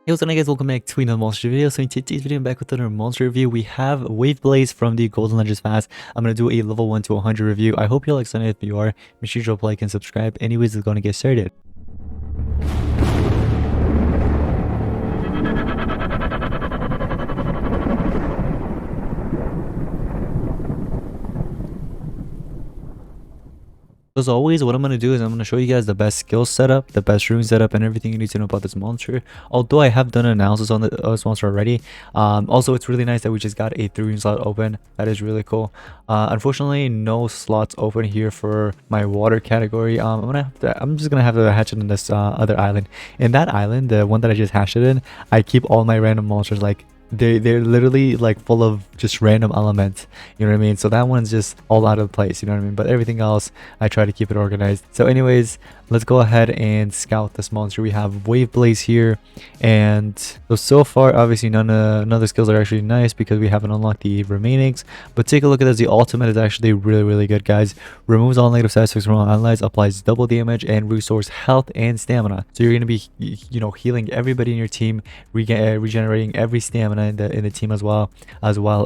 Hey, what's up guys, welcome back to another monster video. So in today's video I'm back with another monster review. We have Waveblaze from the Golden Legends Pass. I'm going to do a level 1 to 100 review. I hope you're excited. If you are, make sure you drop a like and subscribe. Anyways, it's going to get started. As always, what I'm going to do is I'm going to show you guys the best skill setup, the best rune setup, and everything you need to know about this monster. Although I have done an analysis on this monster already. Also, it's really nice that we just got a 3 rune slot open. That is really cool. Unfortunately, no slots open here for my water category. I'm just going to have to hatch it in this other island. In that island, the one that I just hatched it in, I keep all my random monsters like they're literally like full of just random elements, you know what I mean? So that one's just all out of place, you know what I mean? But everything else I try to keep it organized. So anyways, let's go ahead and scout this monster. We have Waveblaze here, and so far obviously none of the skills are actually nice because we haven't unlocked the remainings. But take a look at this. The ultimate is actually really good, guys. Removes all negative side effects from all allies, applies double damage, and restores health and stamina. So you're going to be, you know, healing everybody in your team, regenerating every stamina in the team as well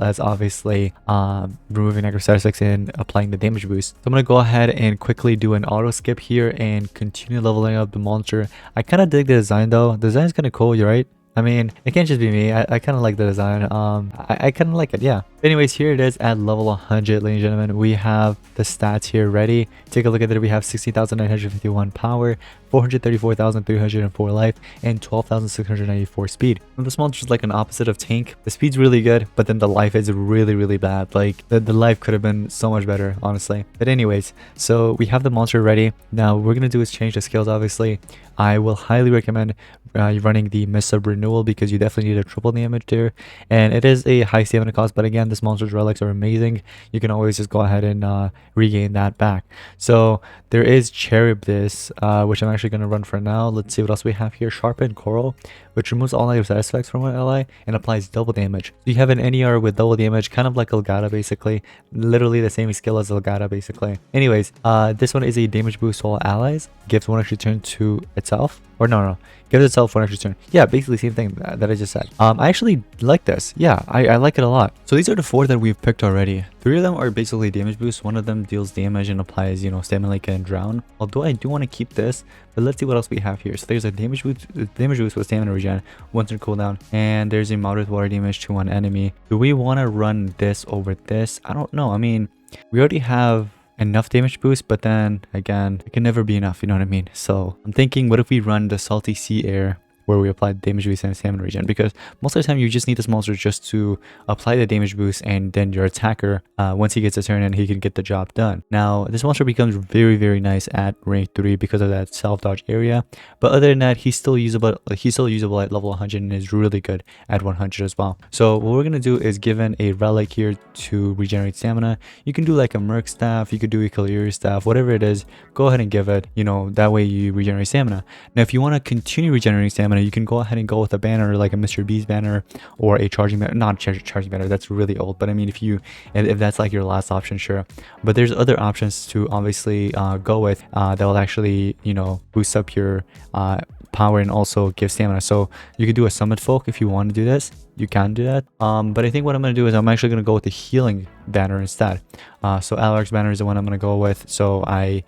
as obviously removing negative side effects and applying the damage boost. So I'm going to go ahead and quickly do an auto skip here and continue leveling up the monster. I kind of dig the design though. The design is kind of cool, you're right. I mean, it can't just be me. I kind of like the design. I kind of like it, yeah. Anyways, here it is at level 100, ladies and gentlemen. We have the stats here ready. Take a look at it. We have 60,951 power, 434,304 life, and 12,694 speed. And this monster is like an opposite of tank. The speed's really good, but then the life is really bad. Like the life could have been so much better, honestly. But anyways, so we have the monster ready. Now what we're gonna do is change the skills. Obviously, I will highly recommend running the Mist of Renewal because you definitely need a triple damage there, and it is a high stamina cost. But again, this monster's relics are amazing. You can always just go ahead and regain that back. So there is Cherub this, which I'm actually going to run for now. Let's see what else we have here. Sharpened Coral, which removes all negative side effects from an ally and applies double damage. So you have an NER with double damage, kind of like Elgato basically. Literally the same skill as Elgato basically. Anyways, this one is a damage boost to all allies. Gives one extra turn to itself. Or no. Gives itself one extra turn. Yeah, basically same thing that I just said. I actually like this. Yeah, I like it a lot. So these are the 4 that we've picked already. 3 of them are basically damage boosts. One of them deals damage and applies, you know, stamina like and drown. Although I do want to keep this, but let's see what else we have here. So there's a damage boost with stamina regen, 1 turn cooldown, and there's a moderate water damage to one enemy. Do we want to run this over this? I don't know. I mean, we already have enough damage boost, but then again, it can never be enough, you know what I mean? So I'm thinking, what if we run the Salty Sea Air where we apply damage boost and stamina regen? Because most of the time you just need this monster just to apply the damage boost, and then your attacker, once he gets a turn in, he can get the job done. Now this monster becomes very nice at rank 3 because of that self dodge area, but other than that, he's still usable at level 100 and is really good at 100 as well. So what we're gonna do is given a relic here to regenerate stamina. You can do like a Merc staff, you could do a Kaleri staff, whatever it is, go ahead and give it, you know, that way you regenerate stamina. Now if you want to continue regenerating stamina, you can go ahead and go with a banner like a Mr. B's banner or a charging banner. Not charging banner, that's really old, but I mean if that's like your last option, sure. But there's other options to obviously go with that will actually, you know, boost up your power and also give stamina. So you could do a Summit Folk if you want to do this. You can do that, but I think what I'm going to do is I'm actually going to go with the healing banner instead. So Alaric's banner is the one I'm going to go with, so I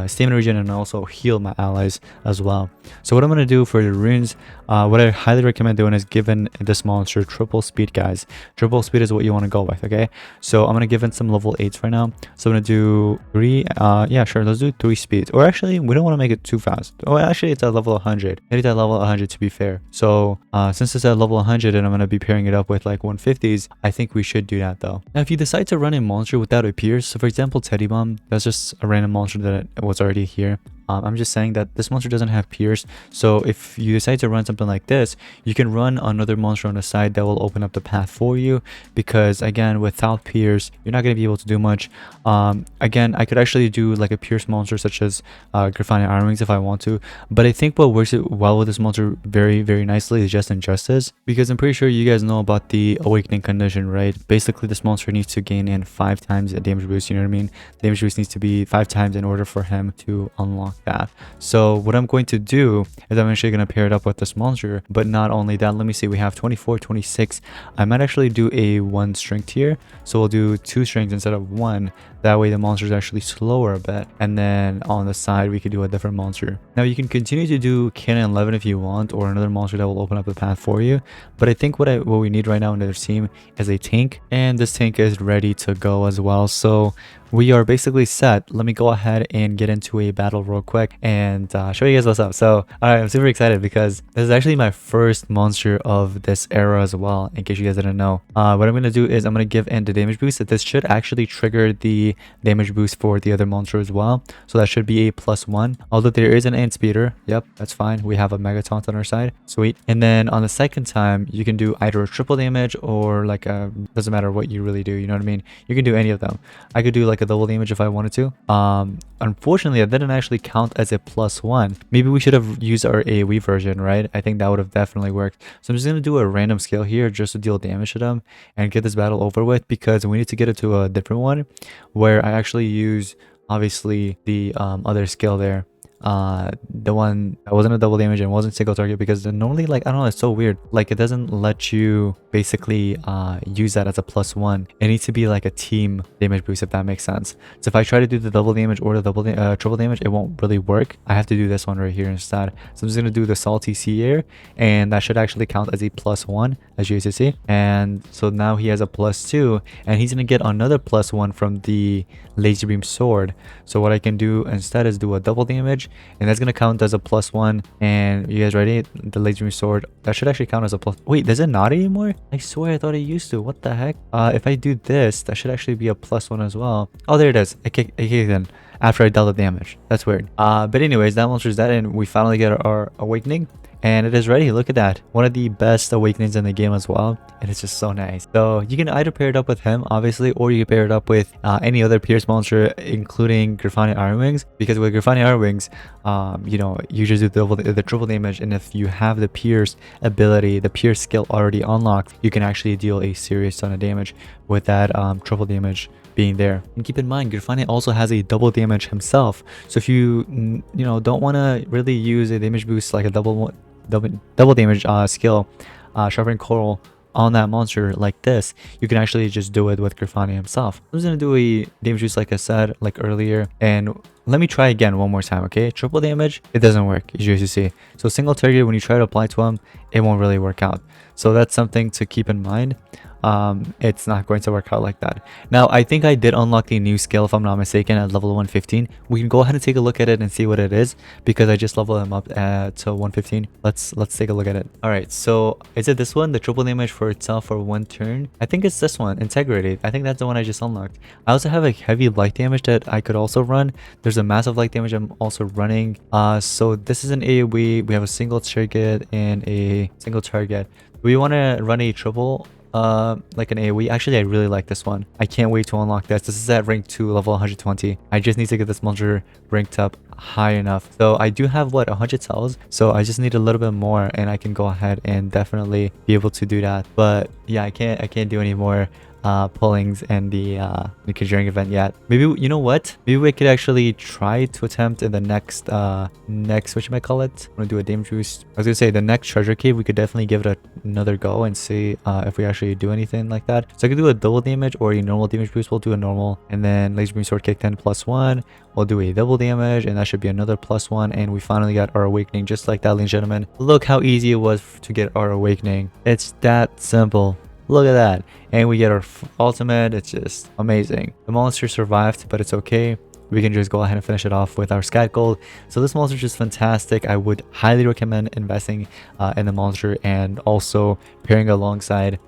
stamina regen and also heal my allies as well. So what I'm going to do for the runes, what I highly recommend doing is giving this monster triple speed, guys. Triple speed is what you want to go with, okay? So I'm going to give it some level 8s right now. So I'm going to do 3, yeah sure, let's do 3 speeds. Or actually, we don't want to make it too fast. Oh, actually it's at level 100. Maybe it's at level 100 to be fair. So since it's at level 100 and I'm going to be pairing it up with like 150s, I think we should do that though. Now if you decide to run a monster without a pierce, so for example Teddy Bomb, that's just a random monster that was already here. I'm just saying that this monster doesn't have pierce, so if you decide to run something like this, you can run another monster on the side that will open up the path for you, because again, without pierce you're not going to be able to do much. Again, I could actually do like a pierce monster such as Griffani Iron Wings if I want to, but I think what works well with this monster very nicely is Just Injustice, because I'm pretty sure you guys know about the awakening condition, right? Basically this monster needs to gain in 5 times a damage boost, you know what I mean? Damage boost needs to be 5 times in order for him to unlock unlock that. So what I'm going to do is I'm actually going to pair it up with this monster. But not only that, let me see, we have 24, 26. I might actually do a 1 strength here. So we'll do 2 strengths instead of 1. That way the monster is actually slower a bit. And then on the side, we could do a different monster. Now you can continue to do Cannon 11 if you want, or another monster that will open up the path for you. But I think what we need right now in the team is a tank. And this tank is ready to go as well. So we are basically set. Let me go ahead and get into a battle real quick and show you guys what's up. So, alright, I'm super excited because this is actually my first monster of this era as well, in case you guys didn't know. What I'm going to do is I'm going to give in the damage boost. This should actually trigger the damage boost for the other monster as well. So that should be a +1. Although there is an ant speeder. Yep, that's fine. We have a mega taunt on our side. Sweet. And then on the second time, you can do either a triple damage or like a, doesn't matter what you really do. You know what I mean? You can do any of them. I could do like a double damage if I wanted to. Unfortunately, that didn't actually count as a +1. Maybe we should have used our AoE version, right? I think that would have definitely worked. So I'm just going to do a random skill here just to deal damage to them and get this battle over with, because we need to get it to a different one where I actually use obviously the other skill there. The one that wasn't a double damage and wasn't single target, because normally, like, I don't know, it's so weird, like it doesn't let you basically use that as a +1. It needs to be like a team damage boost, if that makes sense. So if I try to do the double damage or the triple damage, it won't really work. I have to do this one right here instead. So I'm just gonna do the salty sea air, and that should actually count as a +1, as you guys can see. And so now he has a +2, and he's gonna get another +1 from the laser beam sword. So what I can do instead is do a double damage, and that's gonna count as a +1. And you guys ready? The laser beam sword, that should actually count as a plus. Wait, does it not anymore? I swear I thought it used to. What the heck? If I do this, that should actually be a +1 as well. Oh, there it is. It kicked in after I dealt the damage. That's weird. But anyways, that monster's dead, and we finally get our awakening. And it is ready. Look at that. One of the best awakenings in the game as well. And it's just so nice. So you can either pair it up with him, obviously, or you can pair it up with any other pierce monster, including Grifani Iron Wings. Because with Grifani Iron Wings, you know, you just do the triple damage. And if you have the pierce ability, the pierce skill already unlocked, you can actually deal a serious ton of damage with that triple damage being there. And keep in mind, Grifani also has a double damage himself. So if you don't want to really use a damage boost like a double damage skill, sharpen coral on that monster like this, you can actually just do it with Grifani himself. I'm just gonna do a damage boost like I said like earlier, and let me try again one more time. Okay, triple damage, it doesn't work, as you see. So single target, when you try to apply to him, it won't really work out. So that's something to keep in mind. It's not going to work out like that. Now, I think I did unlock the new skill, if I'm not mistaken, at level 115. We can go ahead and take a look at it and see what it is, because I just leveled him up to 115. Let's take a look at it. All right, so is it this one, the triple damage for itself for 1 turn? I think it's this one, integrity. I think that's the one I just unlocked. I also have a heavy light damage that I could also run. There's a massive light damage I'm also running. So this is an AoE. We have a single target and a single target. We want to run a triple like an AoE. Actually, I really like this one. I can't wait to unlock this. This is at rank 2, level 120. I just need to get this monster ranked up high enough. So I do have 100 cells, so I just need a little bit more, and I can go ahead and definitely be able to do that. But yeah, I can't do any more pullings and the Conjuring event yet. Maybe, you know what, maybe we could actually try to attempt in the next what you might call it, I'm gonna do a damage boost. I was gonna say the next treasure cave, we could definitely give it another go and see if we actually do anything like that. So I could do a double damage or a normal damage boost. We'll do a normal, and then laser beam sword kick 10 +1. We'll do a double damage, and that should be another +1. And we finally got our awakening, just like that, ladies and gentlemen. Look how easy it was to get our awakening. It's that simple. Look at that. And we get our ultimate. It's just amazing. The monster survived, but it's okay. We can just go ahead and finish it off with our scat gold. So this monster is just fantastic. I would highly recommend investing in the monster, and also pairing alongside,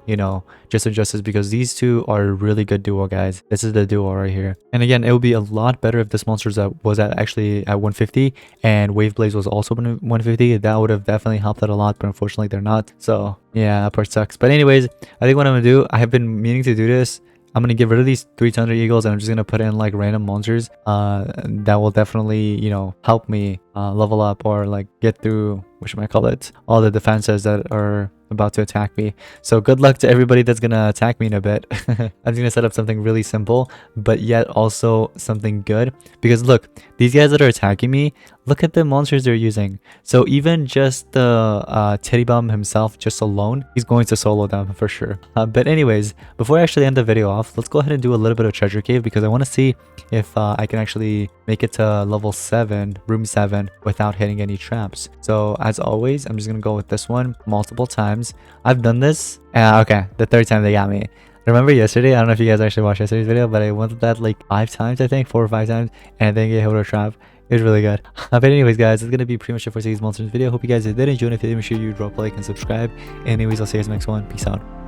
Just Injustice, because these two are a really good duo, guys. This is the duo right here. And again, it would be a lot better if this monster was actually at 150 and Waveblaze was also 150. That would have definitely helped out a lot, but unfortunately they're not. So yeah, that part sucks. But anyways, I think what I'm gonna do, I have been meaning to do this. I'm going to get rid of these 3 Thunder Eagles, and I'm just going to put in like random monsters that will definitely, help me level up or like get through, what should I call it, all the defenses that are about to attack me. So good luck to everybody that's gonna attack me in a bit. I'm just gonna set up something really simple, but yet also something good. Because look, these guys that are attacking me, look at the monsters they're using. So even just the Teddy Bomb himself, just alone, he's going to solo them for sure. But anyways, before I actually end the video off, let's go ahead and do a little bit of treasure cave, because I want to see if I can actually make it to level 7, room 7, without hitting any traps. So as always, I'm just gonna go with this one multiple times. I've done this. Okay, the third time they got me. Remember yesterday? I don't know if you guys actually watched yesterday's video, but I went that like 5 times, I think, 4 or 5 times, and I didn't get hit with a trap. It was really good. But anyways, guys, it's gonna be pretty much it for today's monsters video. Hope you guys did enjoy. If you did, make sure you drop a like and subscribe. Anyways, I'll see you guys in the next one. Peace out.